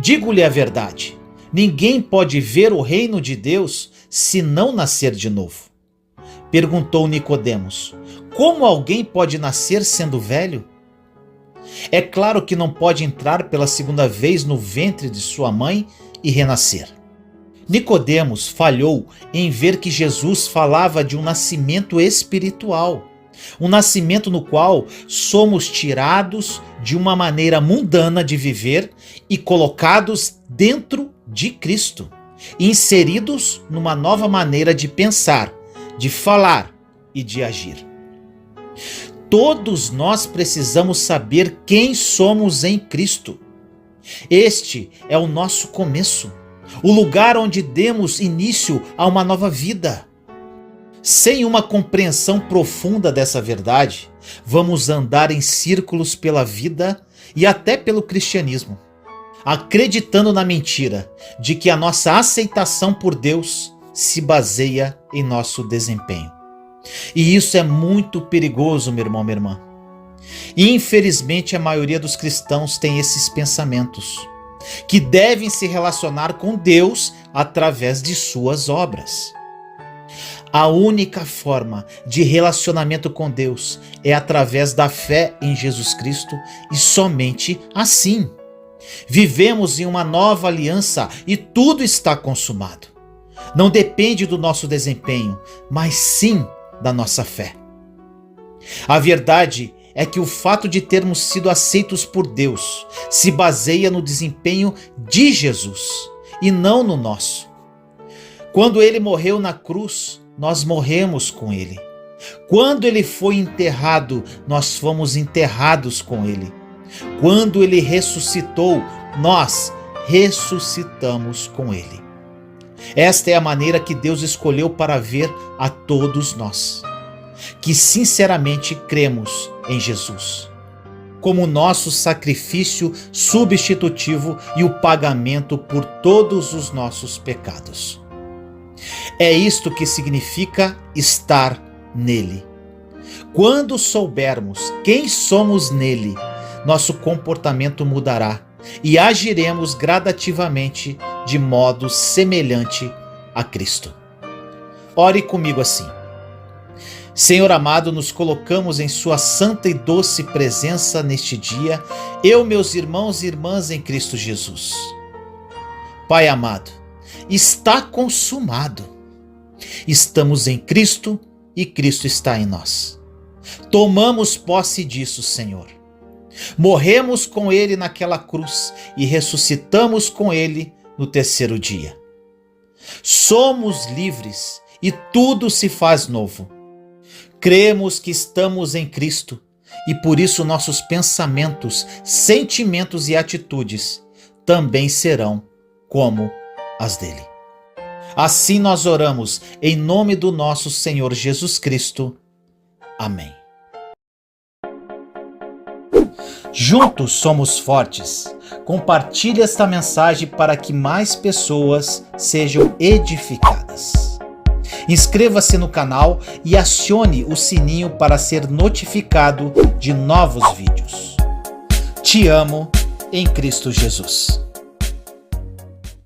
Digo-lhe a verdade, ninguém pode ver o reino de Deus se não nascer de novo. Perguntou Nicodemos: Como alguém pode nascer sendo velho? É claro que não pode entrar pela segunda vez no ventre de sua mãe e renascer. Nicodemos falhou em ver que Jesus falava de um nascimento espiritual, um nascimento no qual somos tirados de uma maneira mundana de viver e colocados dentro de Cristo, inseridos numa nova maneira de pensar, de falar e de agir. Todos nós precisamos saber quem somos em Cristo. Este é o nosso começo, o lugar onde demos início a uma nova vida. Sem uma compreensão profunda dessa verdade, vamos andar em círculos pela vida e até pelo cristianismo, acreditando na mentira de que a nossa aceitação por Deus se baseia em nosso desempenho. E isso é muito perigoso, meu irmão, minha irmã. Infelizmente, a maioria dos cristãos tem esses pensamentos, que devem se relacionar com Deus através de suas obras. A única forma de relacionamento com Deus é através da fé em Jesus Cristo e somente assim. Vivemos em uma nova aliança e tudo está consumado. Não depende do nosso desempenho, mas sim da nossa fé. A verdade é que o fato de termos sido aceitos por Deus se baseia no desempenho de Jesus e não no nosso. Quando ele morreu na cruz, nós morremos com ele. Quando ele foi enterrado, nós fomos enterrados com ele. Quando ele ressuscitou, nós ressuscitamos com ele. Esta é a maneira que Deus escolheu para ver a todos nós, que sinceramente cremos em Jesus, como nosso sacrifício substitutivo e o pagamento por todos os nossos pecados. É isto que significa estar nele. Quando soubermos quem somos nele, nosso comportamento mudará e agiremos gradativamente de modo semelhante a Cristo. Ore comigo assim. Senhor amado, nos colocamos em sua santa e doce presença neste dia, eu, meus irmãos e irmãs em Cristo Jesus. Pai amado, está consumado. Estamos em Cristo e Cristo está em nós. Tomamos posse disso, Senhor. Morremos com ele naquela cruz e ressuscitamos com ele no terceiro dia. Somos livres e tudo se faz novo. Cremos que estamos em Cristo e por isso nossos pensamentos, sentimentos e atitudes também serão como as dele. Assim nós oramos em nome do nosso Senhor Jesus Cristo. Amém. Juntos somos fortes. Compartilhe esta mensagem para que mais pessoas sejam edificadas. Inscreva-se no canal e acione o sininho para ser notificado de novos vídeos. Te amo em Cristo Jesus.